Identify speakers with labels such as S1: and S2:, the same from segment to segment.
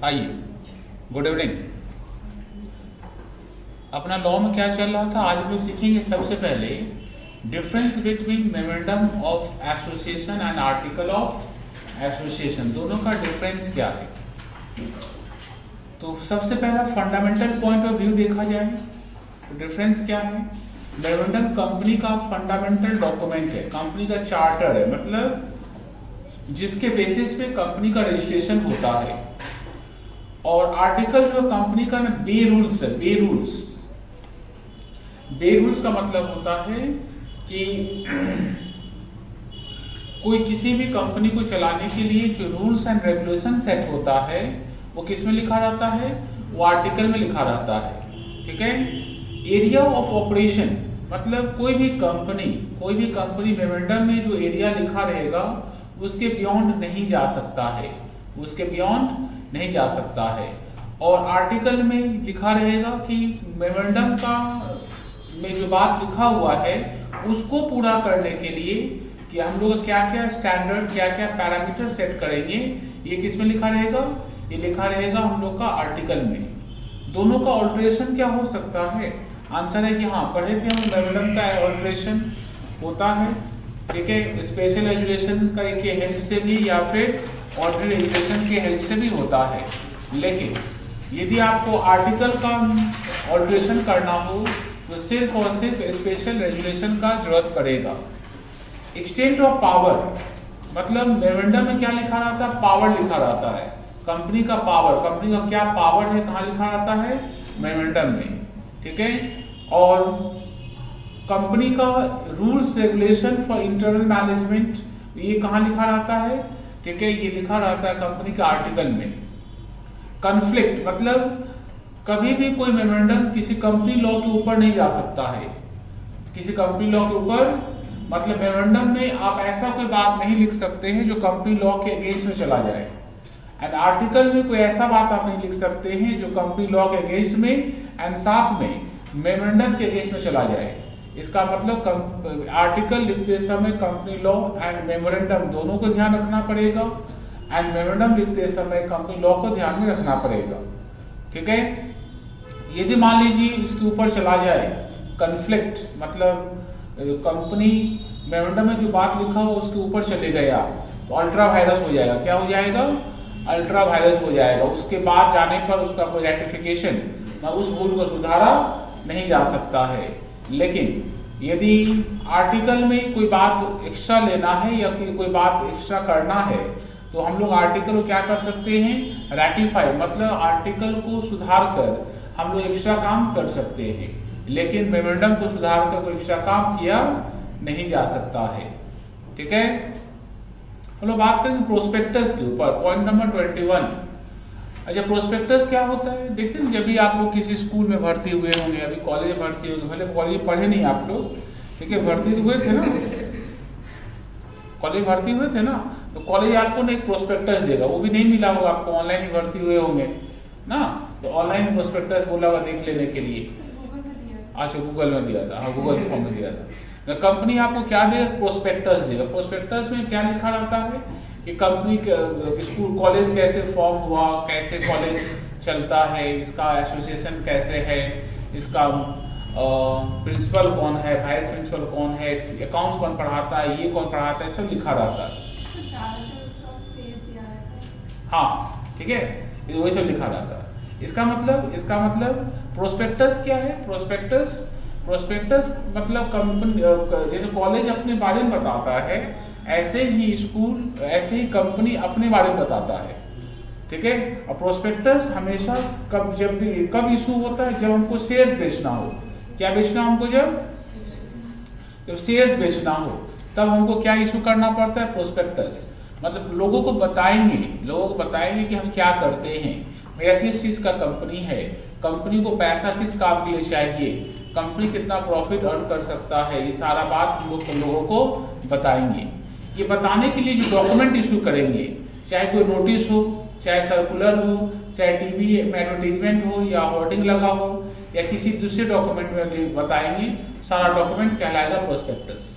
S1: आइए, good evening. अपना law में क्या चल रहा था, आज हम लोग सीखेंगे सबसे पहले difference between memorandum of association and article of association, दोनों का डिफरेंस क्या है। तो सबसे पहला फंडामेंटल पॉइंट ऑफ व्यू देखा जाए तो डिफरेंस क्या है। मेमोरेंडम कंपनी का फंडामेंटल डॉक्यूमेंट है, कंपनी का चार्टर है, मतलब जिसके बेसिस पे कंपनी का रजिस्ट्रेशन होता है। और आर्टिकल जो कंपनी का ना बे रूल्स है, बे रूल्स का मतलब होता है कि कोई किसी भी कंपनी को चलाने के लिए जो रूल्स एंड रेगुलेशन सेट होता है वो किस में लिखा रहता है, वो आर्टिकल में लिखा रहता है। ठीक है। एरिया ऑफ ऑपरेशन मतलब कोई भी कंपनी मेमोरेंडम में जो एरिया लिखा रहेगा उसके बियॉन्ड नहीं जा सकता है, उसके बियॉन्ड नहीं जा सकता है। और आर्टिकल में लिखा रहेगा कि मेमोरेंडम का में जो बात लिखा हुआ है उसको पूरा करने के लिए कि हम लोग क्या क्या स्टैंडर्ड, क्या क्या पैरामीटर सेट करेंगे, ये किस में लिखा रहेगा, ये लिखा रहेगा हम लोग का आर्टिकल में। दोनों का ऑल्टरेशन क्या हो सकता है, आंसर है कि हाँ, पढ़े थे हम मेमोरेंडम का ऑल्टरेशन होता है। ठीक है, स्पेशल रेजुलेशन का के हेल्प से भी या फिर ऑर्डिनरी रेजुलेशन के हेल्प से भी होता है। लेकिन यदि आपको आर्टिकल का ऑल्टरेशन करना हो तो सिर्फ और सिर्फ स्पेशल रेजुलेशन का जरूरत पड़ेगा। एक्सटेंट ऑफ पावर मतलब मेमोरेंडम में क्या लिखा रहता है, पावर लिखा रहता है, कंपनी का पावर, कंपनी का क्या पावर है, कहाँ लिखा रहता है, मेमोरेंडम में। ठीक है। और कंपनी का rules regulation for internal management ये कहाँ लिखा रहता है, ठीक है, ये लिखा रहता है कंपनी के आर्टिकल में। कॉन्फ्लिक्ट मतलब कभी भी कोई मेमोरेंडम किसी कंपनी लॉ के ऊपर नहीं जा सकता है, किसी कंपनी लॉ के ऊपर मतलब मेमोरेंडम में आप ऐसा कोई बात नहीं लिख सकते हैं जो कंपनी लॉ के अगेंस्ट में चला जाए। एंड आर्टिकल में कोई ऐसा बात आप नहीं लिख सकते हैं जो कंपनी लॉ के अगेंस्ट में एंड साथ में मेमोरेंडम के अगेंस्ट में चला जाए। इसका मतलब आर्टिकल लिखते समय कंपनी लॉ एंड मेमोरेंडम दोनों को ध्यान रखना पड़ेगा एंड मेमोरेंडम लिखते समय कंपनी लॉ को ध्यान में रखना पड़ेगा। ठीक है। यदि मान लीजिए इसके ऊपर चला जाए कॉन्फ्लिक्ट मतलब कंपनी मेमोरेंडम में जो बात लिखा हो उसके ऊपर चले गया तो अल्ट्रा वायरस हो जाएगा। क्या हो जाएगा, अल्ट्रा वायरस हो जाएगा। उसके बाद जाने पर उसका कोई रेक्टिफिकेशन ना उस भूल को सुधारा नहीं जा सकता है। लेकिन यदि आर्टिकल में कोई बात एक्स्ट्रा लेना है या कोई बात एक्स्ट्रा करना है तो हम लोग आर्टिकल को क्या कर सकते हैं, रेटिफाई मतलब आर्टिकल को सुधार कर हम लोग एक्स्ट्रा काम कर सकते हैं। लेकिन मेमोरेंडम को सुधार कर कोई एक्स्ट्रा काम किया नहीं जा सकता है। ठीक है। हम लोग बात करेंगे प्रोस्पेक्टस के ऊपर, पॉइंट नंबर 21। अच्छा, प्रोस्पेक्टस क्या होता है, देखते हैं जब भी आप लोग किसी स्कूल में भर्ती हुए होंगे, अभी कॉलेज भर्ती होंगे, भले कॉलेज पढ़े नहीं आप लोग, ठीक है, भर्ती तो हुए थे ना, कॉलेज भर्ती हुए थे ना, तो कॉलेज आपको ना एक प्रोस्पेक्टस देगा, वो भी नहीं मिला होगा आपको, ऑनलाइन ही भर्ती हुए होंगे ना, तो ऑनलाइन प्रोस्पेक्टस बोला हुआ देख लेने के लिए। अच्छा, गूगल में दिया था, हाँ गूगल फॉर्म में दिया था। कंपनी आपको क्या देगा, प्रोस्पेक्टस देगा। प्रोस्पेक्टस में क्या लिखा रहता है कि कंपनी स्कूल कॉलेज कैसे फॉर्म हुआ, कैसे कॉलेज चलता है, इसका एसोसिएशन कैसे है, इसका प्रिंसिपल कौन है, वाइस प्रिंसिपल कौन है, अकाउंट्स कौन पढ़ाता है, ये कौन पढ़ाता है, सब लिखा रहता है। हाँ ठीक है, वही सब लिखा रहता है। इसका मतलब प्रोस्पेक्टस क्या है, प्रोस्पेक्टस मतलब कंपनी जैसे कॉलेज अपने बारे में बताता है ऐसे ही स्कूल, ऐसे ही कंपनी अपने बारे में बताता है। ठीक है। और प्रोस्पेक्टस हमेशा कब इशू होता है, जब हमको शेयर्स बेचना हो। क्या बेचना हमको, जब शेयर्स बेचना हो तब हमको क्या इशू करना पड़ता है, प्रोस्पेक्टस। मतलब लोगों को बताएंगे कि हम क्या करते हैं, मेरा किस चीज का कंपनी है, कंपनी को पैसा किस काम के लिए चाहिए, कंपनी कितना प्रॉफिट अर्न कर सकता है, ये सारा बात हम लोगों को बताएंगे। ये बताने के लिए जो डॉक्यूमेंट इशू करेंगे, चाहे कोई नोटिस हो, चाहे सर्कुलर हो, चाहे टीवी में एडवर्टीजमेंट हो या होर्डिंग लगा हो या किसी दूसरे डॉक्यूमेंट में बताएंगे, सारा डॉक्यूमेंट कहलाएगा प्रोस्पेक्टस।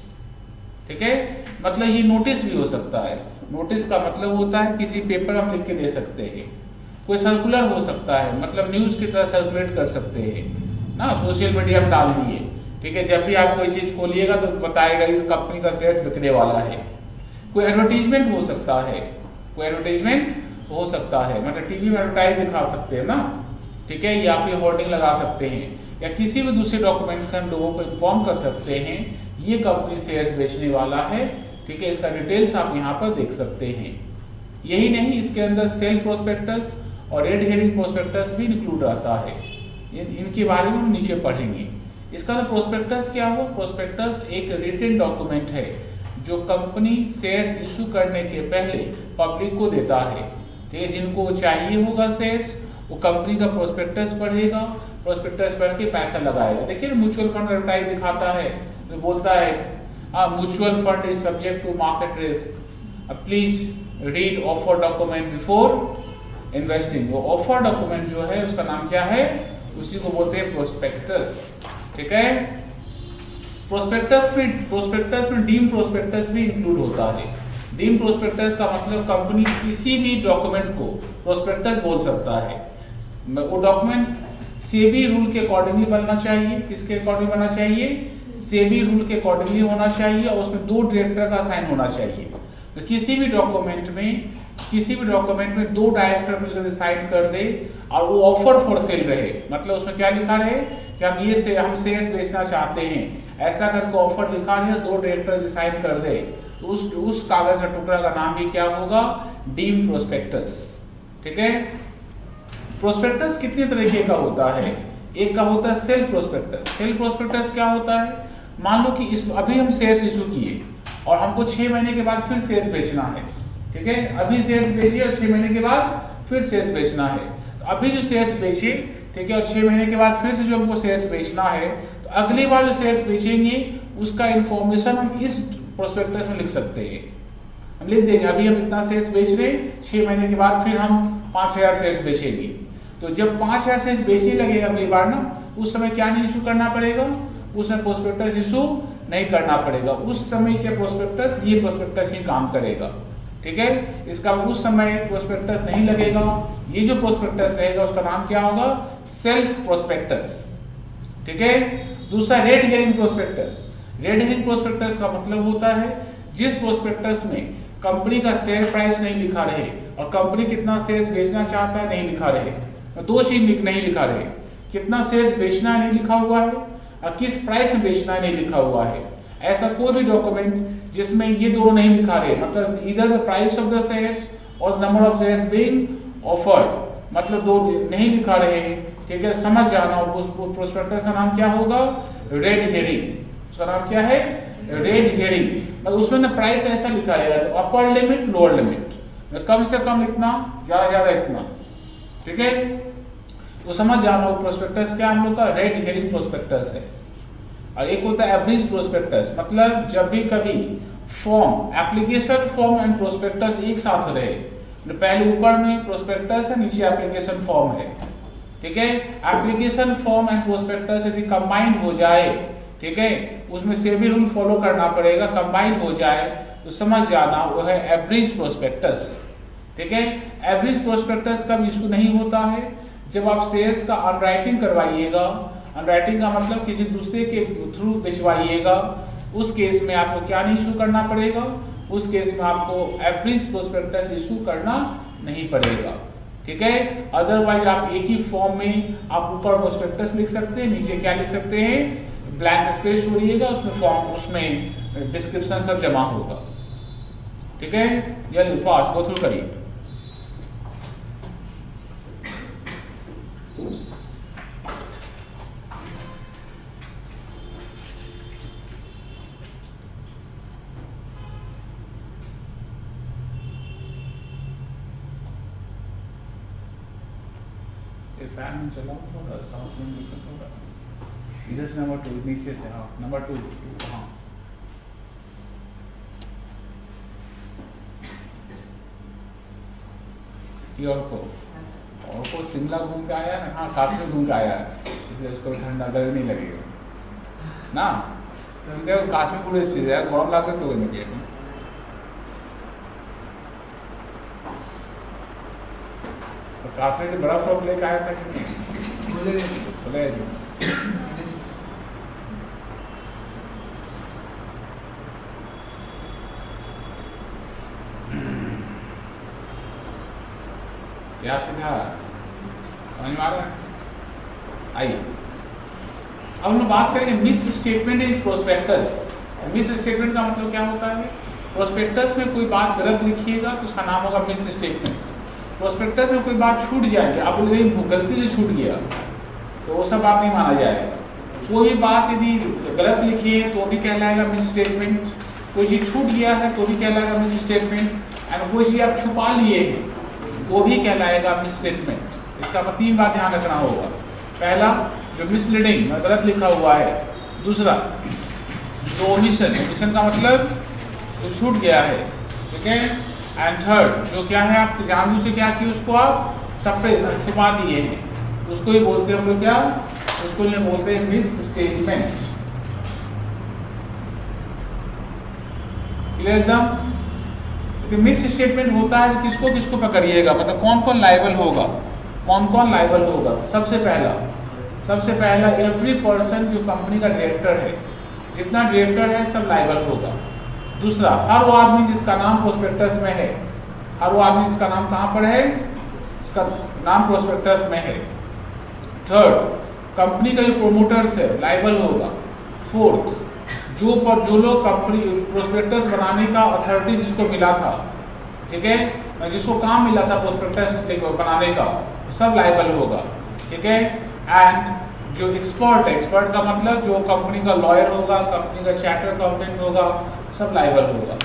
S1: ठीक है। मतलब ये नोटिस भी हो सकता है, नोटिस का मतलब होता है किसी पेपर हम लिख के दे सकते हैं, कोई सर्कुलर हो सकता है, मतलब न्यूज की तरह सर्कुलेट कर सकते हैं ना, सोशल मीडिया में डाल दिए, ठीक है, जब भी आप कोई चीज खोलिएगा तो बताएगा इस कंपनी का शेयर्स बिकने वाला है। कोई एडवर्टीजमेंट हो सकता है, कोई एडवर्टीजमेंट हो सकता है, मतलब टीवी में एडवर्टाइज दिखा सकते हैं ना, ठीक है, या फिर होर्डिंग लगा सकते हैं, या किसी भी दूसरे डॉक्यूमेंट से हम लोगों को इन्फॉर्म कर सकते हैं ये कंपनी शेयर्स बेचने वाला है, ठीक है। इसका डिटेल्स आप यहाँ पर देख सकते हैं। यही नहीं, इसके अंदर सेल प्रोस्पेक्टस और रेड हेरिंग प्रोस्पेक्टस भी इंक्लूड रहता है। इनके बारे में हम नीचे पढ़ेंगे। इसका तो प्रोस्पेक्टस क्या हुआ? प्रोस्पेक्टस एक रिटन डॉक्यूमेंट है जो कंपनी शेयर्स इशू करने के पहले पब्लिक को देता है, ठीक है। जिनको चाहिए होगा शेयर्स वो कंपनी का प्रोस्पेक्टस पढ़ेगा, प्रोस्पेक्टस पढ़ के पैसा लगाएगा। देखिए म्यूचुअल फंड एडवर्टाइज दिखाता है तो बोलता है mutual fund is subject to market risk, please read offer document before investing. वो ऑफर डॉक्यूमेंट जो है उसका नाम क्या है? उसी को बोलते हैं प्रोस्पेक्टस, ठीक है। प्रोस्पेक्टस में डीम प्रोस्पेक्टस भी इंक्लूड होता है। डीम प्रोस्पेक्टस का मतलब कंपनी किसी भी डॉक्यूमेंट को प्रोस्पेक्टस बोल सकता है। वो डॉक्यूमेंट सेबी रूल के अकॉर्डिंगली बनना चाहिए। किसके अकॉर्डिंग बनना चाहिए? सेबी रूल के अकॉर्डिंगली होना चाहिए और उसमें 2 डायरेक्टर का साइन होना चाहिए। तो किसी भी डॉक्यूमेंट में 2 डायरेक्टर मिलकर साइन कर दे और वो ऑफर फॉर सेल रहे, मतलब उसमें क्या लिखा रहे कि हम शेयर्स बेचना चाहते हैं, ऐसा करके ऑफर लिखा रहे, 2 डायरेक्टर साइन कर दे, तो उस कागज का टुकड़ा का नाम भी क्या होगा? डीम प्रोस्पेक्टस, ठीक है। प्रोस्पेक्टस कितने तरीके का होता है? एक का होता है सेल्फ प्रोस्पेक्टस। सेल्फ प्रोस्पेक्टस क्या होता है? मान लो कि अभी हम शेयर्स इशू किए और हमको 6 महीने के बाद फिर शेयर्स बेचना है, ठीक है। अभी शेयर्स बेचे और 6 महीने के बाद फिर शेयर्स बेचना है। तो अभी जो शेयर्स बेचे, ठीक है, और 6 महीने के बाद फिर से जो हमको शेयर्स बेचना है, तो अगली बार जो शेयर्स बेचेंगे उसका इंफॉर्मेशन हम इस प्रोस्पेक्टस में लिख सकते हैं। हम लिख देंगे अभी हम इतना शेयर्स बेच रहे हैं, 6 महीने के बाद फिर हम 5000 शेयर्स बेचेंगे। तो जब 5000 शेयर्स बेचने लगेगा अगली बार ना, उस समय क्या नहीं इशू करना पड़ेगा? उस समय प्रोस्पेक्टस इशू नहीं करना पड़ेगा। उस समय के प्रोस्पेक्टस, ये प्रोस्पेक्टस ही काम करेगा, ठीक है। इसका उस समय प्रोस्पेक्टस नहीं लगेगा। ये जो प्रोस्पेक्टस रहेगा उसका नाम क्या होगा? सेल्फ प्रोस्पेक्टस, ठीक है। दूसरा red herring prospectus. Red herring prospectus का मतलब होता है जिस प्रोस्पेक्टस में कंपनी का शेयर प्राइस नहीं लिखा रहे और कंपनी कितना शेयर्स बेचना चाहता है नहीं लिखा रहे, 2 चीज नहीं लिखा रहे, कितना शेयर्स बेचना है नहीं लिखा हुआ है और किस प्राइस में बेचना है नहीं लिखा हुआ है। ऐसा कोई भी डॉक्यूमेंट जिसमें ये दोनों नहीं लिखा रहे, मतलब इधर the price of the shares और number of shares being offered, मतलब 2 नहीं लिखा रहे हैं, ठीक है, समझ जाना। उस प्रोस्पेक्टस का नाम क्या होगा? Red herring. उसका नाम क्या है? Red herring. मतलब उसमें ना प्राइस ऐसा लिखा रहेगा, अपर लिमिट लोअर लिमिट, कम से कम इतना, ज्यादा इतना, ठीक है। तो समझ जाना वो प्रोस्पेक्टस क्या हम लोग का रेड हेरिंग प्रोस्पेक्टस है। और एक होता है एवरेज प्रोस्पेक्टस, मतलब जब भी कभी form, application form and prospectus एक साथ रहे, पहले ऊपर में प्रोस्पेक्टस है, नीचे एप्लीकेशन फॉर्म है, ठीक है। एप्लीकेशन फॉर्म एंड प्रोस्पेक्टस यदि कंबाइंड हो जाए, ठीक है, उसमें सेबी रूल फॉलो करना पड़ेगा, कंबाइंड हो जाए तो समझ जाना वो है एवरेज प्रोस्पेक्टस, ठीक है। एवरेज प्रोस्पेक्टस कब इशू नहीं होता है? जब आप शेयर्स का अनराइटिंग करवाइएगा, अनराइटिंग का मतलब किसी दूसरे के थ्रू भिजवाइएगा, उस केस में आपको क्या नहीं इशू करना पड़ेगा? उस केस में आपको एवरेज प्रोस्पेक्टस इशू करना नहीं पड़ेगा, ठीक है। अदरवाइज आप एक ही फॉर्म में आप ऊपर प्रोस्पेक्टस लिख सकते हैं, नीचे क्या लिख सकते हैं? ब्लैंक स्पेस छोड़िएगा, उसमें फॉर्म, उसमें डिस्क्रिप्शन सब जमा होगा, ठीक है। जल्दी फास्ट गो थ्रू करिए। फैन चलाओ थोड़ा, साउंड में दिक्कत होगा। इधर से नंबर 2 नीचे से, हाँ नंबर 2, हाँ ये और को शिमला घूम के आया ना, हाँ काश्मीर घूम के आया है, इसलिए उसको ठंडा गर्मी लगेगा ना। तो काश्मीर पूरे चीज है, गरम लागे तो नहीं किया। तो काश में से बड़ा फ्रॉक लेके आया था कि बोले क्या सीधा समझ में आ रहा है? आइए अब हम बात करेंगे miss statement is prospectus. Miss statement का मतलब क्या होता है? प्रोस्पेक्टस में कोई बात गलत लिखिएगा तो उसका नाम होगा मिस स्टेटमेंट। प्रोस्पेक्टस में कोई बात छूट जाएगी, आप बोले गलती से छूट गया, तो वो सब बात नहीं माना जाएगा। कोई भी बात यदि गलत लिखी है तो भी कहलाएगा मिस स्टेटमेंट, कोई चीज छूट गया है तो भी कहलाएगा मिस स्टेटमेंट, एंड कोई चीज आप छुपा लिए हैं तो भी कहलाएगा मिस स्टेटमेंट। इसका 3 बात ध्यान रखना होगा। पहला, जो मिसलीडिंग गलत लिखा हुआ है। दूसरा, जो ओमिशन का मतलब जो छूट गया है, ठीक है। एंड थर्ड, जो क्या है आप जानबूझ से क्या किया, उसको आप सप्रेस छुपा दिए हैं, उसको ही बोलते हैं हम लोग क्या, उसको लिए बोलते हैं मिस स्टेटमेंट। क्लियर एकदम? मिस स्टेटमेंट होता है किसको किसको पकड़िएगा, मतलब कौन कौन लायबल होगा, कौन कौन लायबल होगा। सबसे पहला एवरी पर्सन जो कंपनी का डायरेक्टर है, जितना डायरेक्टर है सब लायबल होगा। दूसरा, हर वो आदमी जिसका नाम प्रोस्पेक्टस में है, हर वो आदमी जिसका नाम कहां पर है, इसका नाम प्रोस्पेक्टस में है। थर्ड, कंपनी का जो प्रोमोटर्स है लायबल होगा। फोर्थ, जो लोग कंपनी प्रोस्पेक्टस बनाने का अथॉरिटी जिसको मिला था, ठीक है, जिसको काम मिला था प्रोस्पेक्टस बनाने का, सब लायबल होगा, ठीक है। एंड जो एक्सपर्ट का मतलब जो कंपनी का लॉयर होगा, कंपनी का चार्टर अकाउंटेंट होगा, सब लायबल होगा,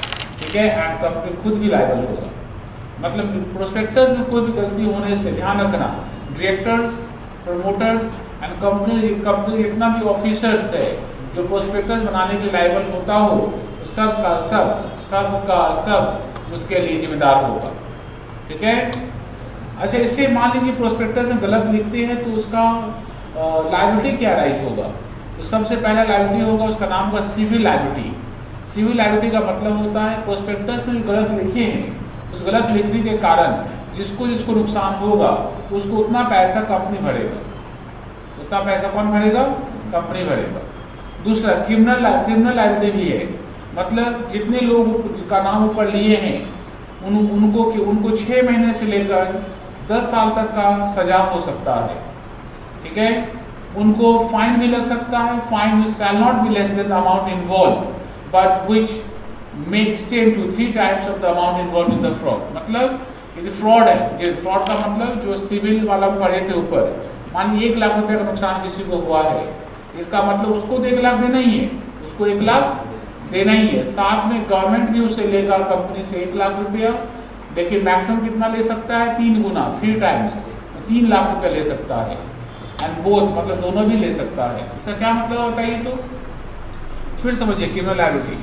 S1: ठीक है। एंड कंपनी खुद भी लायबल होगा। मतलब प्रोस्पेक्टस में कोई भी गलती होने से ध्यान रखना, डायरेक्टर्स, प्रमोटर्स एंड कंपनी जितना भी ऑफिसर्स है जो प्रोस्पेक्टस बनाने के लायबल होता हो, सब का सब उसके लिए जिम्मेदार होगा, ठीक है। अच्छा, इससे मान लीजिए प्रोस्पेक्टस में गलत लिखते हैं तो उसका लायबिलिटी क्या राइज होगा। तो सबसे पहला लायबिलिटी होगा, उसका नाम होगा सिविल लायबिलिटी। सिविल लायबिलिटी का मतलब होता है प्रोस्पेक्टस में जो गलत लिखे हैं, उस गलत लिखने के कारण जिसको नुकसान होगा उसको उतना पैसा कंपनी भरेगा। उतना पैसा कौन भरेगा? कंपनी भरेगा। दूसरा, क्रिमिनल लायबिलिटी भी है, मतलब जितने लोग का नाम ऊपर लिए हैं उनको 6 महीने से लेकर 10 साल तक का सजा हो सकता है, ठीक है। उनको फाइन भी लग सकता है। Fine which shall not be less than the amount involve but which may extend to 3 times of the amount involve in the fraud. मतलब यदि फ्रॉड है, फ्रॉड का मतलब जो सिविल वाला पढ़े थे ऊपर, मान लीजिए 1 लाख रुपए का नुकसान किसी को हुआ है, इसका मतलब उसको तो 1 लाख देना ही है, उसको 1 लाख देना ही है। साथ में गवर्नमेंट भी उससे लेगा कंपनी से 1 लाख रुपया, लेकिन मैक्सिमम कितना ले सकता है? 3 गुना, 3 टाइम्स, 3 लाख रुपया ले सकता है। एंड बोथ मतलब दोनों भी ले सकता है। इसका क्या मतलब होता है? तो फिर समझिए, क्रिमिनल लायबिलिटी,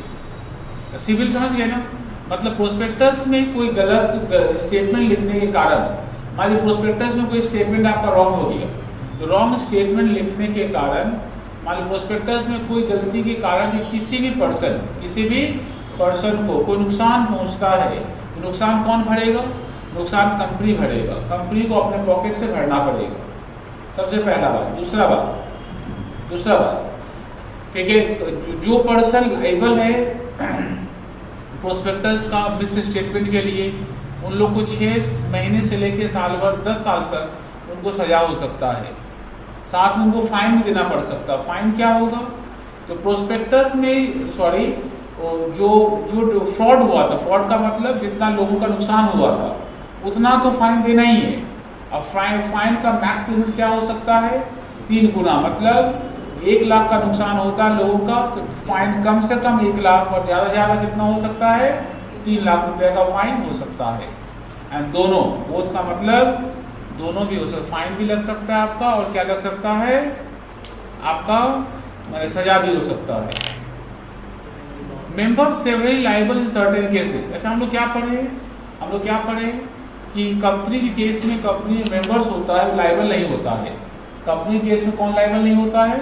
S1: सिविल समझ गए ना। मतलब प्रोस्पेक्टस में कोई गलत स्टेटमेंट लिखने के कारण, मान लीजिए प्रोस्पेक्टस में कोई स्टेटमेंट आपका रॉन्ग हो गया, तो रॉन्ग स्टेटमेंट लिखने के कारण, मान लीजिए प्रोस्पेक्टस में कोई गलती के कारण किसी भी पर्सन को कोई नुकसान पहुंचता है, तो नुकसान कौन भरेगा? नुकसान कंपनी भरेगा। कंपनी को अपने पॉकेट से भरना पड़ेगा, सबसे पहला बात। दूसरा बात, ठीक है, जो पर्सन लायबल है प्रोस्पेक्टस का मिस स्टेटमेंट के लिए, उन लोग को 6 महीने से लेकर साल भर 10 साल तक उनको सजा हो सकता है। साथ में उनको फाइन भी देना पड़ सकता है। फाइन क्या होगा? तो प्रोस्पेक्टस में जो फ्रॉड हुआ था, फ्रॉड का मतलब जितना लोगों का नुकसान हुआ था उतना तो फाइन देना ही है। अब फाइन का मैक्स लिमिट क्या हो सकता है? 3 गुना। मतलब 1 लाख का नुकसान होता है लोगों का, तो फाइन कम से कम 1 लाख, और ज़्यादा से ज़्यादा कितना हो सकता है? 3 लाख रुपए का फाइन हो सकता है। एंड दोनों, बोथ का मतलब दोनों भी हो सकता है। फाइन भी लग सकता है आपका, और क्या लग सकता है आपका, सजा भी हो सकता है। Members severally liable in certain cases. अच्छा, हम लोग क्या पढ़े कि कंपनी के केस में कंपनी मेंबर्स होता है, लायबल नहीं होता है। कंपनी केस में कौन लायबल नहीं होता है?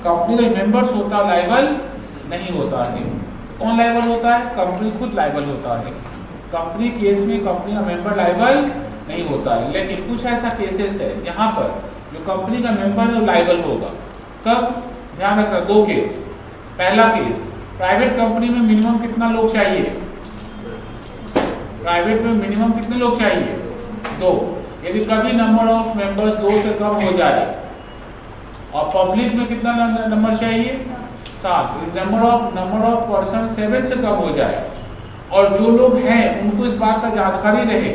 S1: कंपनी का मेंबर्स होता है, लायबल नहीं होता है। कौन लायबल होता है? कंपनी खुद लायबल होता है। कंपनी केस में कंपनी का मेंबर लायबल नहीं होता है। लेकिन कुछ ऐसा केसेस है जहां पर जो कंपनी का मेंबर है वो लायबल होगा। कब? ध्यान रखना, दो केस। पहला केस, प्राइवेट कंपनी में मिनिमम कितना लोग चाहिए? प्राइवेट में मिनिमम कितने लोग चाहिए? 2। यदि कभी नंबर ऑफ मेंबर्स 2 से कम हो जाए और पब्लिक में कितना नंबर चाहिए? 7। नंबर ऑफ पर्सन 7 से कम हो जाए और जो लोग हैं उनको इस बात का जानकारी रहे,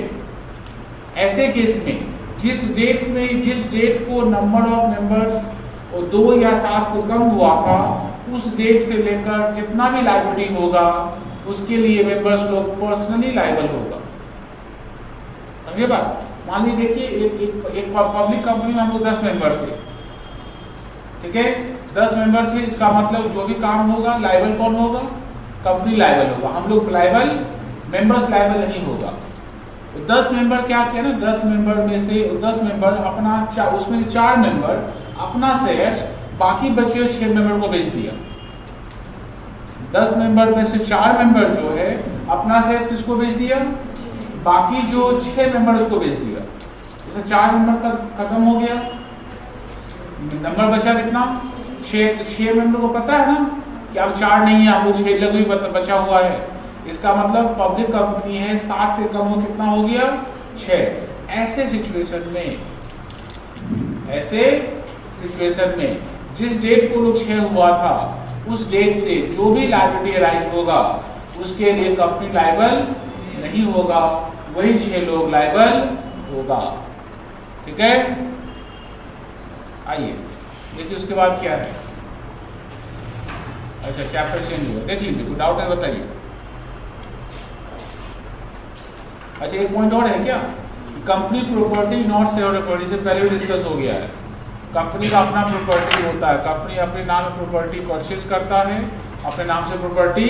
S1: ऐसे केस में जिस डेट को नंबर ऑफ मेंबर्स 2 या 7 से कम हुआ था, उस डेट से लेकर जितना भी लायबिलिटी होगा उसके लिए मेंबर्स लोग पर्सनली लायबल होगा। समझे बात? मान लीजिए, देखिए एक पब्लिक कंपनी में हम लोग 10 मेंबर थे, ठीक है? 10 मेंबर थे, इसका मतलब जो भी काम होगा लायबल कौन होगा? कंपनी लायबल होगा। हम लोग लायबल, मेंबर्स लायबल नहीं होगा। तो 10 मेंबर क्या किया ना, 10 मेंबर में से 10 मेंबर अपना उसमें से 4 मेंबर अपना शेयर बाकी बचे हुए 6 मेंबर को बेच दिया। 10 मेंबर में से 4 मेंबर जो है अपना शेयर किसको बेच दिया? बाकी जो 6 मेंबर उसको बेच दिया। जैसे 4 मेंबर का खत्म हो गया, नंबर बचा कितना? 6 मेंबर को पता है ना कि अब 4 नहीं है, हम लोग 6 लग ही बचा हुआ है। इसका मतलब पब्लिक कंपनी है, 7 से कम हो कितना हो गया? 6। ऐसे सिचुएशन में जिस डेट को लोग 6 हुआ था, उस डेट से जो भी लायबिलिटी अराइज होगा उसके लिए कंपनी लायबल नहीं होगा, वही 6 लोग लायबल होगा। ठीक है? आइए देखिए उसके बाद क्या है। अच्छा, चैप्टर चेंज हुआ, देख लीजिए, कोई डाउट है बताइए। अच्छा, एक पॉइंट और है क्या? Company property not share property से पहले भी डिस्कस हो गया है। कंपनी का अपना प्रॉपर्टी होता है, कंपनी अपने नाम में प्रॉपर्टी परचेज करता है, अपने नाम से प्रॉपर्टी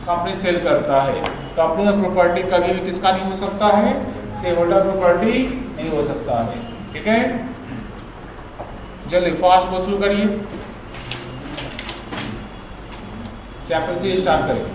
S1: कंपनी सेल करता है। कंपनी का प्रॉपर्टी कभी भी किसका नहीं हो सकता है? शेयर होल्डर प्रॉपर्टी नहीं हो सकता है। ठीक है, जल्दी फास्ट गो थ्रू करिए, चैप्टर से स्टार्ट करें।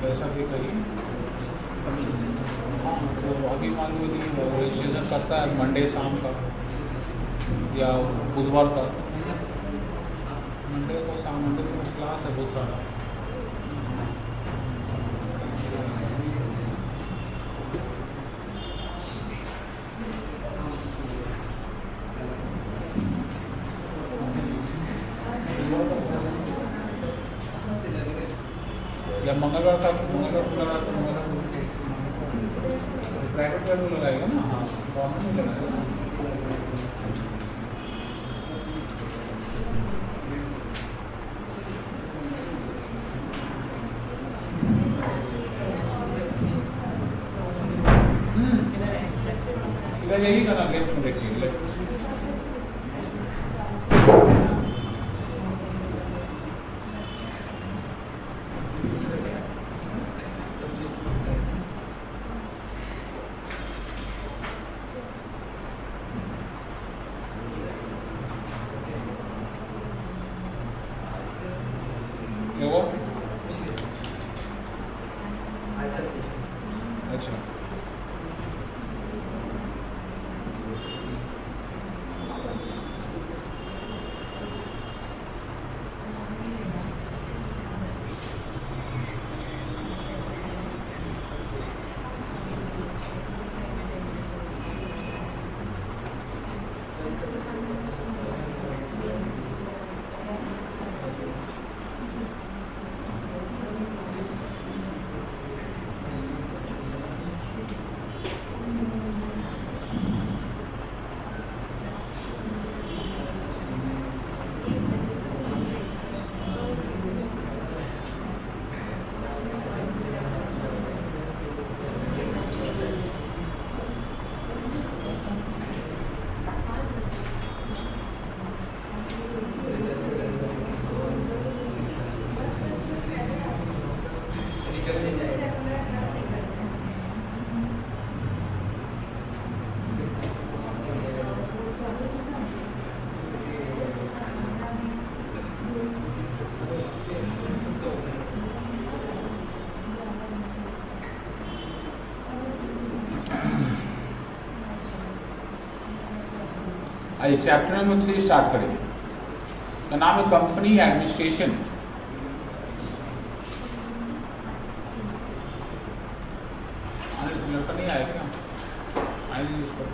S1: ऐसा भी करिए, अभी मान लो रजिस्ट्रेशन करता है मंडे शाम का या बुधवार का, मंडे को शाम, मंडे को क्लास है बहुत सारा। या मंगलवार का, मंगलवार को लगा तो मंगलवार प्राइवेट वाले को लगाएगा ना, हाँ गवर्नमेंट में लगाएगा। सीधा जाइएगा ना, लेफ्ट में देखिए, लेफ्ट। क्या हुआ? अच्छा, आइए चैप्टर नंबर 3 स्टार्ट करेंगे। इसका नाम है कंपनी एडमिनिस्ट्रेशन। लड़का नहीं आया क्या? आएंगे उसको।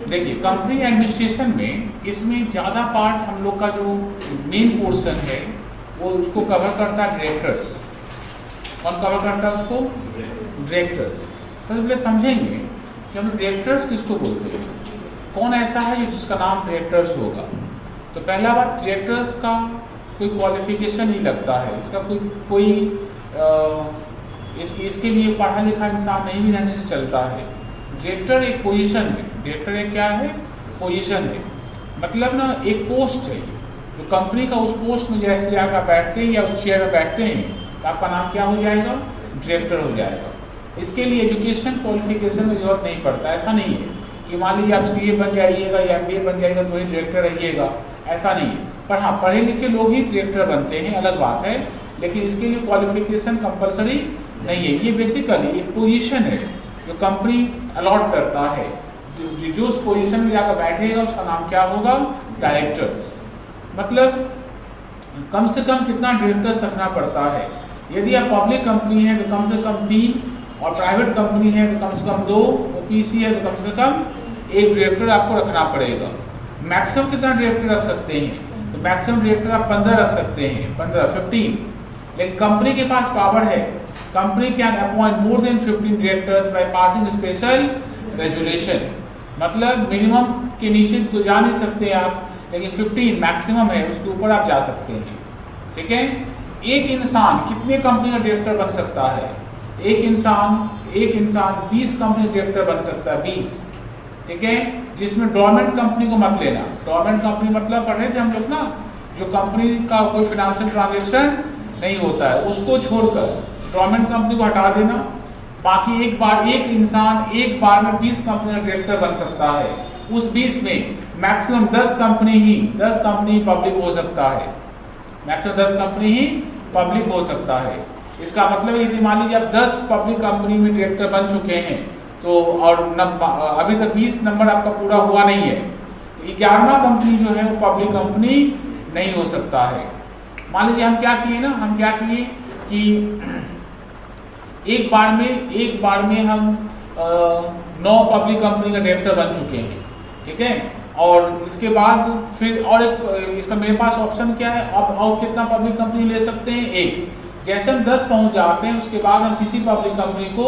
S1: देखिए कंपनी एडमिनिस्ट्रेशन में इसमें ज़्यादा पार्ट हम लोग का जो मेन पोर्शन है वो उसको कवर करता है डायरेक्टर्स। कौन कवर करता है उसको? डायरेक्टर्स। सबसे पहले समझेंगे कि हम डायरेक्टर्स किसको बोलते हैं, कौन ऐसा है जिसका नाम डायरेक्टर्स होगा। तो पहला बात, डायरेक्टर्स का कोई क्वालिफिकेशन नहीं लगता है, इसका कोई इसके लिए पढ़ा लिखा इंसान नहीं भी रहने से चलता है। डायरेक्टर एक पोजीशन है, डायरेक्टर एक क्या है? पोजीशन है। मतलब ना एक पोस्ट है, जो कंपनी का उस पोस्ट में जैसे आप बैठते हैं या उस चेयर में बैठते हैं तो आपका नाम क्या हो जाएगा? डायरेक्टर हो जाएगा। इसके लिए एजुकेशन क्वालिफिकेशन में जरूरत नहीं पड़ता। ऐसा नहीं है कि मान लीजिए आप CA बन जाइएगा या MBA बन जाइएगा तो ही डायरेक्टर रहिएगा, ऐसा नहीं है। पर हाँ, पढ़े लिखे लोग ही डायरेक्टर बनते हैं, अलग बात है, लेकिन इसके लिए क्वालिफिकेशन कंपलसरी नहीं है। ये बेसिकली एक पोजीशन है जो कंपनी अलॉट करता है। जो उस पोजीशन में जाकर बैठेगा उसका नाम क्या होगा? डायरेक्टर्स। मतलब कम से कम कितना डायरेक्टर्स रखना पड़ता है? यदि आप पब्लिक कंपनी है तो कम से कम 3, और प्राइवेट कंपनी है तो कम से कम 2, OPC है तो कम से कम 1 डायरेक्टर आपको रखना पड़ेगा। मैक्सिमम कितना डायरेक्टर रख सकते हैं? तो मैक्सिमम डायरेक्टर आप 15 रख सकते हैं, 15 लेकिन कंपनी के पास पावर है, company can appoint more than 15 directors by passing special resolution. मतलब मिनिमम के नीचे तो जा नहीं सकते आप, लेकिन 15 मैक्सिमम है, उसके ऊपर आप जा सकते हैं। ठीक है। एक इंसान कितने कंपनी का डायरेक्टर बन सकता है? एक इंसान 20 कंपनी डायरेक्टर बन सकता है, 20। ठीक है। जिसमें डोरमेंट कंपनी को मत लेना। डोरमेंट कंपनी मतलब पढ़ रहे थे हम लोग ना, जो कंपनी का कोई फाइनेंशियल ट्रांजेक्शन नहीं होता है, उसको छोड़कर डोरमेंट कंपनी को हटा देना। बाकी एक इंसान एक बार में 20 कंपनी का डायरेक्टर बन सकता है। उस 20 में मैक्सिमम 10 कंपनी पब्लिक हो सकता है, मैक्सिमम 10 कंपनी ही पब्लिक हो सकता है। इसका मतलब यदि मान लीजिए आप 10 पब्लिक कंपनी में डायरेक्टर बन चुके हैं तो, और अभी तक 20 नंबर आपका पूरा हुआ नहीं है, 11वां कंपनी जो है वो पब्लिक कंपनी नहीं हो सकता है। मान लीजिए हम क्या किए कि एक बार में हम 9 पब्लिक कंपनी का डायरेक्टर बन चुके हैं। ठीक है। और इसके बाद फिर और एक इसका मेरे पास ऑप्शन क्या है, अब और कितना पब्लिक कंपनी ले सकते हैं, एक। जैसे हम 10 पहुंच जाते हैं उसके बाद हम किसी पब्लिक कंपनी को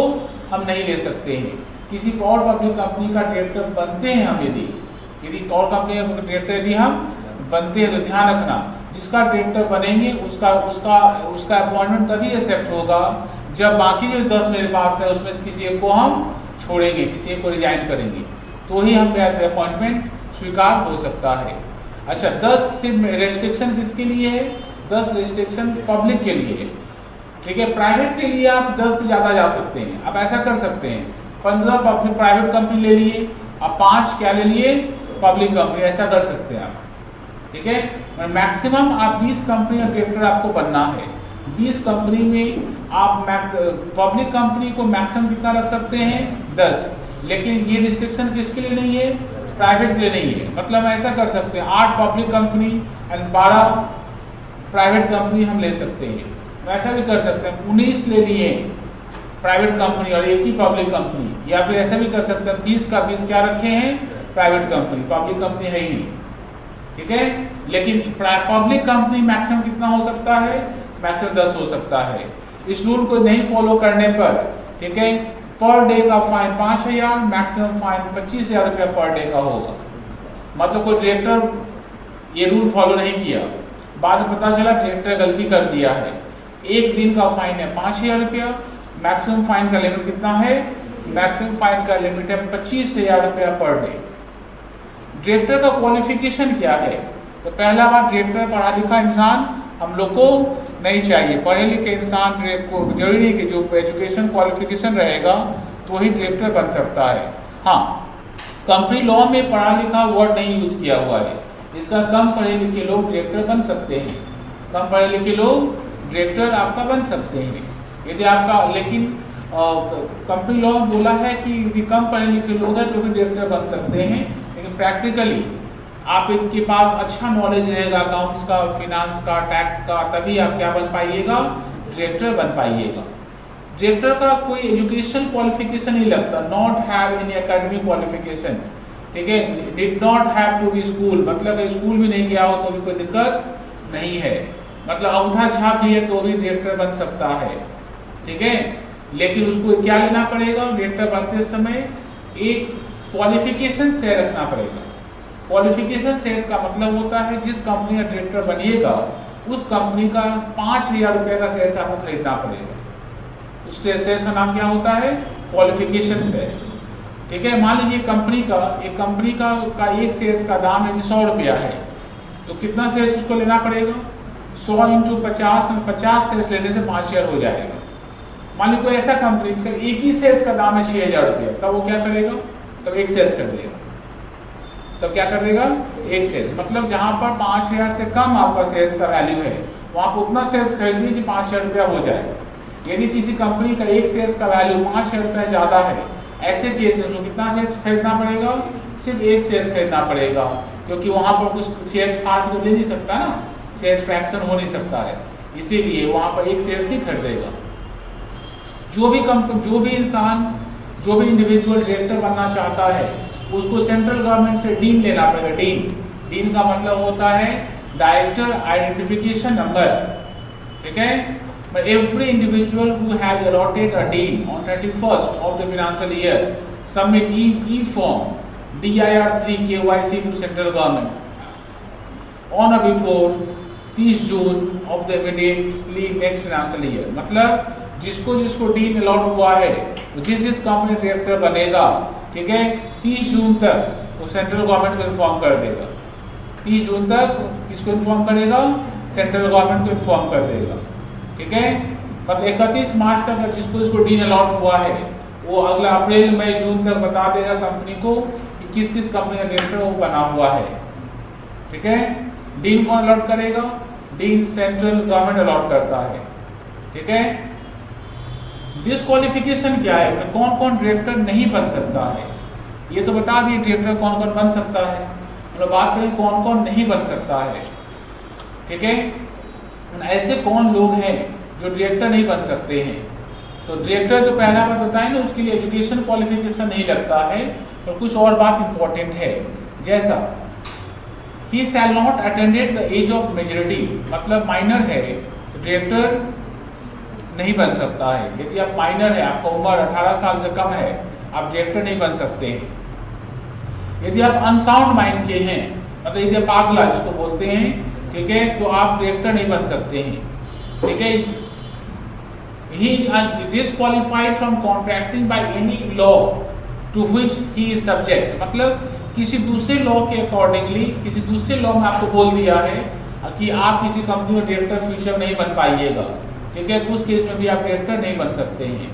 S1: हम नहीं ले सकते हैं। किसी और पब्लिक कंपनी का डायरेक्टर बनते हैं हम, यदि और कंपनी का डायरेक्टर यदि हम बनते हैं, तो ध्यान रखना जिसका डायरेक्टर बनेंगे उसका अपॉइंटमेंट तभी एक्सेप्ट होगा जब बाकी जो 10 मेरे पास है उसमें से किसी एक को हम छोड़ेंगे, किसी एक को रिजाइन करेंगे, तो ही हम अपॉइंटमेंट स्वीकार हो सकता है। अच्छा, 10 रेस्ट्रिक्शन किसके लिए है, 10 रेस्ट्रिक्शन पब्लिक के लिए है, ठीक है। प्राइवेट के लिए आप 10 से ज्यादा जा सकते हैं। आप ऐसा कर सकते हैं 15 पब्लिक प्राइवेट कंपनी ले लिए, आप 5 क्या ले लिए, पब्लिक कंपनी, ऐसा कर सकते हैं आप, ठीक है। मैक्सिमम आप 20 कंपनी का डायरेक्टर आपको बनना है। 20 कंपनी में आप पब्लिक कंपनी को मैक्सिमम कितना रख सकते हैं, 10। लेकिन ये रिस्ट्रिक्शन किसके लिए नहीं है, प्राइवेट के लिए नहीं है। मतलब ऐसा कर सकते हैं 8 public company and 12 private company हम ले सकते हैं। ऐसा भी कर सकते हैं 19 ले लिए प्राइवेट कंपनी और 1 ही पब्लिक कंपनी, या फिर ऐसा भी कर सकते हैं 20 का 20 क्या रखे हैं, प्राइवेट कंपनी, पब्लिक कंपनी है ही नहीं, ठीक है। लेकिन पब्लिक कंपनी मैक्सिमम कितना हो सकता है, मैक्सिमम 10 हो सकता है। इस रूल को नहीं फॉलो करने पर, ठीक है, पर डे का फाइन 5,000, मैक्सिमम फाइन 25,000 रुपया पर डे का होगा। मतलब कोई डायरेक्टर ये रूल फॉलो नहीं किया, बाद में पता चला डायरेक्टर गलती कर दिया है, 1 दिन का फाइन है 5,000 रुपया, मैक्सिमम फाइन का लिमिट कितना है, मैक्सिमम फाइन का लिमिट है 25,000 रुपया पर डे। डायरेक्टर का क्वालिफिकेशन क्या है, तो पहला बात डायरेक्टर पढ़ा लिखा इंसान हम लोग को नहीं चाहिए। पढ़े लिखे इंसान को जरूरी नहीं कि जो एजुकेशन क्वालिफिकेशन रहेगा तो ही डायरेक्टर बन सकता है। हाँ, कंपनी लॉ में पढ़ा लिखा वर्ड नहीं यूज किया हुआ है, इसका कम पढ़े लिखे लोग डायरेक्टर बन सकते हैं, कम पढ़े लिखे लोग डायरेक्टर आपका बन सकते हैं यदि आपका, लेकिन कंपनी लॉ बोला है कि यदि कम पढ़े लिखे लोग हैं तो भी डायरेक्टर बन सकते हैं। लेकिन प्रैक्टिकली आप इनके पास अच्छा नॉलेज रहेगा अकाउंट्स का, फिनांस का, टैक्स का, तभी आप क्या बन पाइएगा, डायरेक्टर बन पाइएगा। डायरेक्टर का कोई एजुकेशन क्वालिफिकेशन नहीं लगता, not have any academic qualification, ठीक है, did not have to be school, मतलब स्कूल भी नहीं गया हो तो भी कोई दिक्कत नहीं है, मतलब अंगूठा छाप भी है तो भी डायरेक्टर बन सकता है, ठीक है। लेकिन उसको क्या लेना पड़ेगा, डायरेक्टर बनते समय एक क्वालिफिकेशन से रखना पड़ेगा। क्वालिफिकेशन शेयर्स का मतलब होता है जिस कंपनी का डायरेक्टर बनिएगा उस कंपनी का 5,000 रुपए का शेयर्स आपको खरीदना पड़ेगा। उस शेयर्स का नाम क्या होता है, क्वालिफिकेशन शेयर, ठीक है। मान लीजिए एक कंपनी का एक शेयर्स का दाम यदि 100 रुपया है तो कितना शेयर्स उसको लेना पड़ेगा, 100 × 50 शेयर्स लेने से 5,000 हो जाएगा। मान लीजिए कोई ऐसा कंपनी इसका एक ही शेयर्स का दाम है 6,000 रुपया, तब वो क्या करेगा, तब एक शेयर्स कर देगा, तब क्या कर देगा, एक शेयर्स। मतलब जहां पर 5,000 से कम आपका शेयर्स का वैल्यू है वहां पर उतना शेयर्स खरीदिए कि 5,000 रुपया हो जाए। यदि किसी कंपनी का एक शेयर्स का वैल्यू 5,000 रुपया ज्यादा है, ऐसे केस में कितना शेयर्स खरीदना पड़ेगा, सिर्फ एक शेयर्स खरीदना पड़ेगा, क्योंकि वहां पर कुछ शेयर्स फाड़ तो ले नहीं सकता ना, शेयर्स फ्रैक्शन हो नहीं सकता है, इसीलिए वहां पर एक शेयर्स ही खरीदेगा। जो भी इंसान, जो भी इंडिविजुअल डायरेक्टर बनना चाहता है उसको सेंट्रल गवर्नमेंट से डीन लेना पड़ेगा। डीन का मतलब होता है डायरेक्टर आइडेंटिफिकेशन नंबर, ठीक है। Every individual who has allotted a dean on 31st of the financial year submit e-form DIR3 KYC to central government on or before 30 June of the immediately next financial year। मतलब जिसको dean allot हुआ है, जिस company director बनेगा, ठीक है, 30 जून तक वो सेंट्रल गवर्नमेंट को इन्फॉर्म कर देगा। 30 जून तक किसको इन्फॉर्म करेगा, सेंट्रल गवर्नमेंट को इन्फॉर्म कर देगा, ठीक है। मतलब 31 मार्च तक जिसको डीन अलॉट हुआ है वो अगला अप्रैल मई जून तक बता देगा कंपनी को कि किस किस कंपनी का डायरेक्टर वो बना हुआ है, ठीक है। डीन कौन अलॉट करेगा, डीन सेंट्रल गवर्नमेंट अलॉट करता है, ठीक है। डिस्क्वालिफिकेशन क्या है, कौन कौन डायरेक्टर नहीं बन सकता है, ये तो बता दिए डायरेक्टर कौन कौन बन सकता है, मतलब बात करें कौन कौन नहीं बन सकता है, ठीक है। ऐसे कौन लोग हैं जो डायरेक्टर नहीं बन सकते हैं, तो डायरेक्टर तो पहला बात बताएं ना, उसके लिए एजुकेशन क्वालिफिकेशन नहीं लगता है, और कुछ और बात इंपॉर्टेंट है। जैसा ही shall not attended the age of majority, मतलब माइनर है, डायरेक्टर नहीं बन सकता है। यदि आप माइनर है, आपका उम्र 18 साल से कम है, आप डायरेक्टर नहीं बन सकते हैं। यदि आप अनसाउंड माइंड के हैं, मतलब यदि पागला जिसको बोलते हैं, ठीक है, तो आप डायरेक्टर नहीं बन सकते हैं, ठीक है। He is disqualified from contracting by any law to which he is subject, मतलब किसी दूसरे लॉ के अकॉर्डिंगली, किसी दूसरे लॉ में आपको बोल दिया है कि आप किसी कंपनी में डायरेक्टर फ्यूचर नहीं बन पाइएगा, ठीक है, तो उस केस में भी आप डायरेक्टर नहीं बन सकते हैं।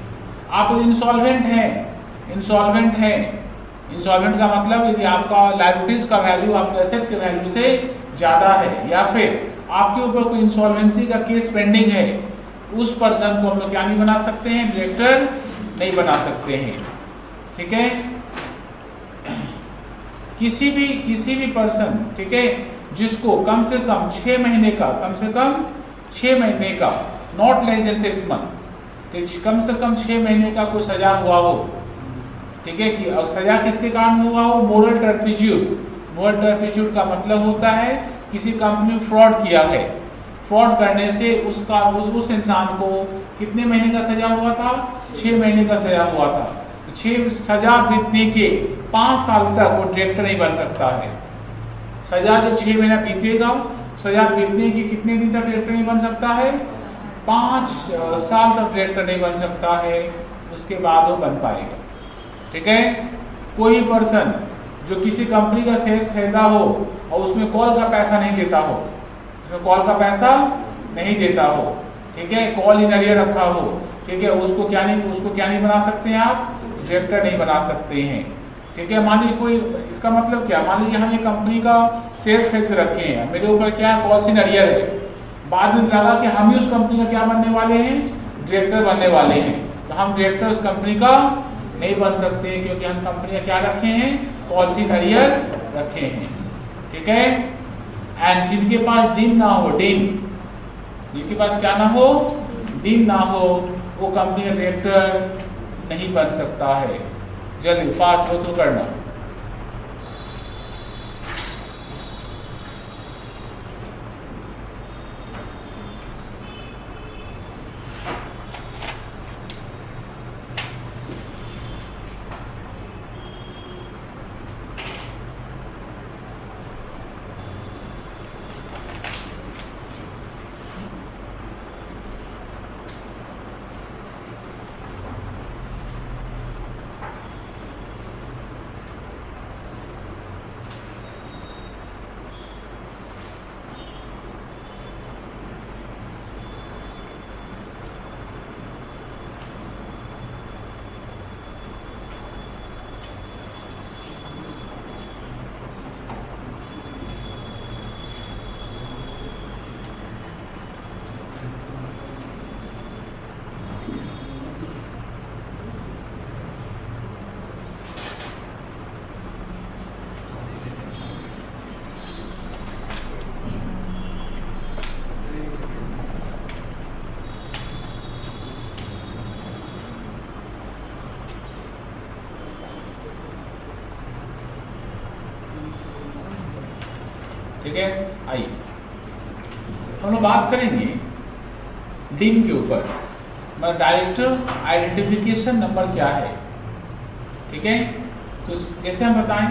S1: आप इंसॉल्वेंट हैं, इंसॉल्वेंट है, इंसॉल्वेंट का मतलब यदि आपका लायबिलिटीज का वैल्यू आपके एसेट के वैल्यू से ज्यादा है, या फिर आपके ऊपर कोई इंसॉल्वेंसी का केस पेंडिंग है, उस पर्सन को हम लोग क्या नहीं बना सकते हैं, डायरेक्टर नहीं बना सकते हैं, ठीक है। किसी भी पर्सन, ठीक है, जिसको कम से कम 6 महीने का, कम से कम 6 महीने का, नॉट लेस देन 6 मंथ, कम से कम 6 महीने का कोई सजा हुआ हो, ठीक है, कि सजा किसके कारण हुआ हो, मोरल टर्पिट्यूड। मोरल टर्पिट्यूड का मतलब होता है किसी कंपनी में फ्रॉड किया है, फ्रॉड करने से उसका उस इंसान को कितने महीने का सजा हुआ था, 6 महीने का सजा हुआ था। 6 सजा बीतने के 5 साल तक वो डायरेक्टर नहीं बन सकता है। सजा जब 6 महीना बीतेगा, सजा बीतने के कितने दिन तक डायरेक्टर नहीं बन सकता है, 5 साल तक डायरेक्टर नहीं बन सकता है, उसके बाद वो बन पाएगा, ठीक है। कोई पर्सन जो किसी कंपनी का शेयर खरीदा हो और उसमें कॉल का पैसा नहीं देता हो, उसमें कॉल का पैसा नहीं देता हो, ठीक है, कॉल इन अरियर रखा हो, ठीक है, उसको क्या नहीं बना सकते हैं आप, डायरेक्टर नहीं बना सकते हैं, ठीक है। मान लीजिए कोई, इसका मतलब क्या, मान लीजिए हम एक कंपनी का शेयर खरीद के रखे हैं, मेरे ऊपर क्या है, कॉल इन अरियर है, बाद में लगा कि हम ही उस कंपनी का क्या बनने वाले हैं, डायरेक्टर बनने वाले हैं, तो हम डायरेक्टर उस कंपनी का नहीं बन सकते, क्योंकि हम कंपनी का क्या रखे हैं, पॉलिसी अरियर रखे हैं, ठीक है। एंड जिनके पास डिन ना हो, डिन, जिनके पास क्या ना हो, डिन ना हो, वो कंपनी का डायरेक्टर नहीं बन सकता है। जल्दी फास्ट गो थ्रू करना। ठीक है। आइए हम लोग बात करेंगे डिन के ऊपर, मतलब डायरेक्टर्स आइडेंटिफिकेशन नंबर क्या है, ठीक है। तो जैसे हम बताएं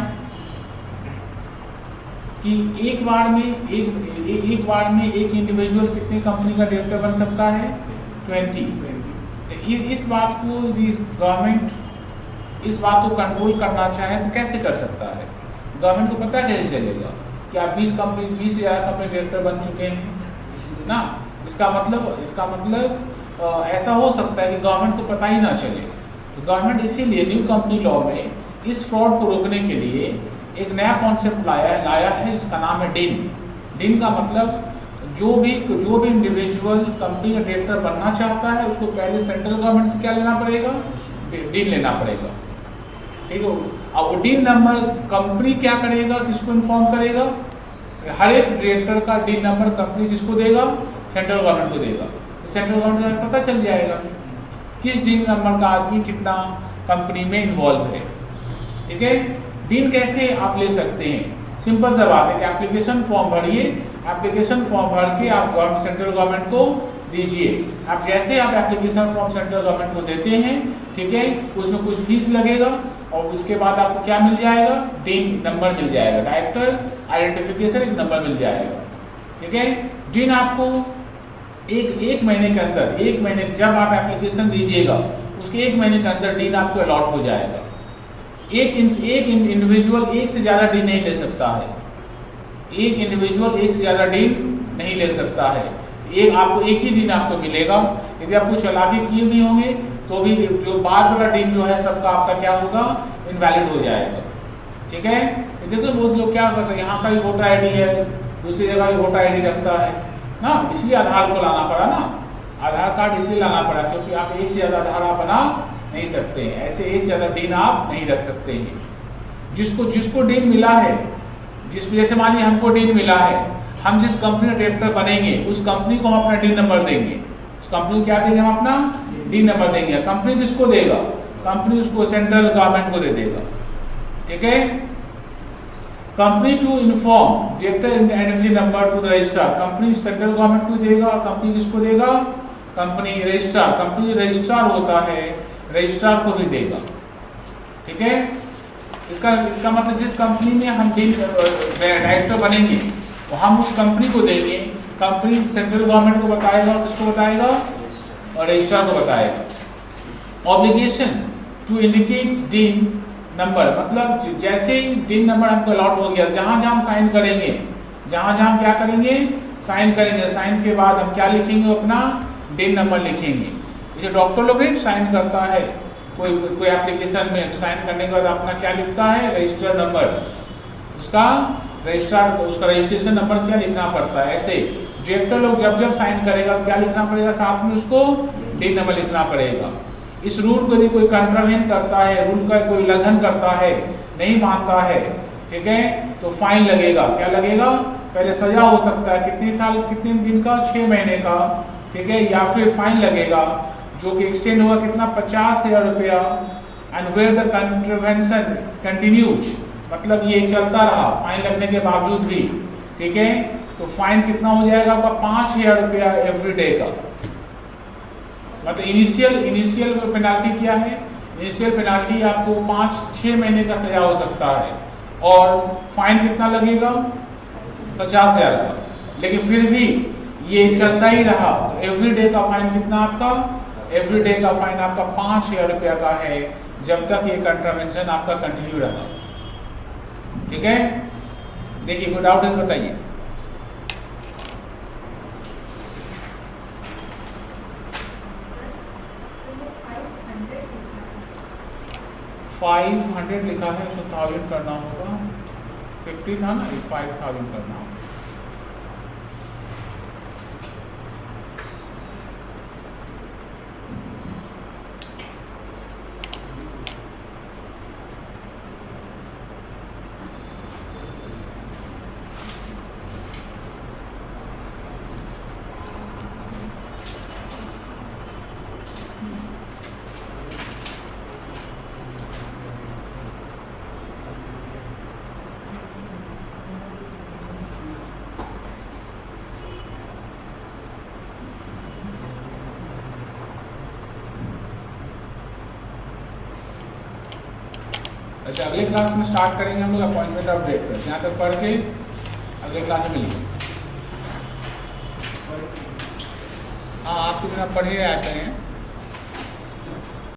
S1: कि एक बार में एक इंडिविजुअल कितने कंपनी का डायरेक्टर बन सकता है, 20। तो इस बात को गवर्नमेंट इस बात को कंट्रोल करना चाहे तो कैसे कर सकता है, गवर्नमेंट को पता कैसे चलेगा कि आप 20 से ज़्यादा कंपनी डायरेक्टर बन चुके हैं ना। इसका मतलब ऐसा हो सकता है कि गवर्नमेंट को पता ही ना चले। तो गवर्नमेंट इसीलिए न्यू कंपनी लॉ में इस फ्रॉड को रोकने के लिए एक नया कॉन्सेप्ट लाया है जिसका नाम है डिन। डिन का मतलब जो भी इंडिविजुअल कंपनी का डायरेक्टर बनना चाहता है उसको पहले सेंट्रल गवर्नमेंट से क्या लेना पड़ेगा, डिन लेना पड़ेगा, ठीक है। अब डिन नंबर कंपनी क्या करेगा, किसको इन्फॉर्म करेगा, हर एक डायरेक्टर का डिन नंबर कंपनी किसको देगा, सेंट्रल गवर्नमेंट को देगा। सेंट्रल गवर्नमेंट को पता चल जाएगा किस डिन नंबर का आदमी कितना कंपनी में इन्वॉल्व है, ठीक है। डीन कैसे आप ले सकते हैं? सिंपल सा बात है कि एप्लीकेशन फॉर्म भरिए, एप्लीकेशन फॉर्म भर के आप सेंट्रल गवर्नमेंट को दीजिए। आप जैसे आप एप्लीकेशन फॉर्म सेंट्रल गवर्नमेंट को देते हैं, ठीक है, उसमें कुछ फीस लगेगा और उसके बाद आपको क्या मिल जाएगा? डीन नंबर मिल जाएगा, डायरेक्टर आइडेंटिफिकेशन एक नंबर मिल जाएगा, ठीक है। डीन आपको एक महीने के अंदर, एक महीने जब आप एप्लीकेशन दीजिएगा उसके एक महीने के अंदर डीन आपको अलॉट हो जाएगा। एक इंडिविजुअल एक से ज्यादा डीन नहीं ले सकता है, एक इंडिविजुअल एक से ज्यादा डीन नहीं ले सकता है। आपको एक ही डीन आपको मिलेगा। यदि आप कुछ चालाकी किए भी होंगे तो भी जो बाद वाला डीन जो है सबका आपका क्या होगा? इनवैलिड हो जाएगा, ठीक है। देखो बहुत लोग क्या करते हैं, यहाँ का भी वोटर आईडी है, दूसरी जगह भी वोटर आईडी रखता है ना, इसलिए आधार को लाना पड़ा ना, आधार कार्ड इसलिए लाना पड़ा क्योंकि आप एक से ज्यादा आधार आप बना नहीं सकते हैं, ऐसे एक से ज्यादा डीन आप नहीं रख सकते हैं। जिसको डीन मिला है, जैसे मानिए हमको डीन मिला है, हम जिस कंपनी का डायरेक्टर बनेंगे उस कंपनी को हम अपना डीन नंबर देंगे। उस कंपनी को क्या देंगे? हम अपना डीन नंबर देंगे। कंपनी किसको देगा? कंपनी उसको सेंट्रल गवर्नमेंट को दे देगा, ठीक है। Company to inform director identity number to the registrar, company central government को देगा और कंपनी किसको देगा? कंपनी रजिस्ट्रार, कंपनी रजिस्ट्रार होता है, रजिस्ट्रार को भी देगा, ठीक है। इसका मतलब जिस कंपनी में हम डायरेक्टर बनेंगे तो हम उस कंपनी को देंगे, कंपनी सेंट्रल गवर्नमेंट को बताएगा और किसको बताएगा? और रजिस्ट्रार को बताएगा। Obligation to indicate DIN number, मतलब जैसे ही डीन नंबर हमको अलॉट हो गया, जहां जहां हम साइन करेंगे, जहां जहां क्या करेंगे? साइन करेंगे, साइन के बाद हम क्या लिखेंगे? अपना डीन नंबर लिखेंगे। जैसे डॉक्टर लोग भी साइन करता है कोई एप्लीकेशन में, साइन करने के बाद अपना क्या लिखता है? रजिस्टर नंबर, उसका रजिस्ट्रार, उसका रजिस्ट्रेशन नंबर क्या लिखना पड़ता है। ऐसे डायरेक्टर लोग जब साइन करेगा तो क्या लिखना पड़ेगा? साथ में उसको डीन नंबर लिखना पड़ेगा। इस रूल को यदि कोई कंट्रावेन करता है, रूल का कोई उल्लंघन करता है, नहीं मानता है, ठीक है, तो फाइन लगेगा। क्या लगेगा? पहले सजा हो सकता है कितने साल, कितने दिन का? 6 महीने का, ठीक है, या फिर फाइन लगेगा जो कि एक्सटेंड होगा कितना? 50,000 रुपया। And where the contravention continues, मतलब ये चलता रहा फाइन लगने के बावजूद भी, ठीक है, तो फाइन कितना हो जाएगा आपका? 5,000 रुपया एवरी डे का। मतलब इनिशियल पेनाल्टी क्या है? इनिशियल पेनाल्टी आपको 5-6 महीने का सजा हो सकता है और फाइन कितना लगेगा? 50,000 का। लेकिन फिर भी ये चलता ही रहा तो एवरी डे का फाइन कितना आपका? एवरी डे का फाइन आपका 5,000 रुपया का है, जब तक ये कंट्रावेंशन आपका कंटिन्यू रहा, ठीक है। देखिए कोई डाउट है तो बताइए। $500 लिखा है, उसको 1000 करना होगा। 50 था ना, 5,000 करना होगा। अच्छा, अगले क्लास में स्टार्ट करेंगे हम लोग अपॉइंटमेंट ऑफ डायरेक्टर। यहाँ तक पढ़ के अगले क्लास में मिलेंगे। हाँ, आप तो बिना पढ़े आते हैं।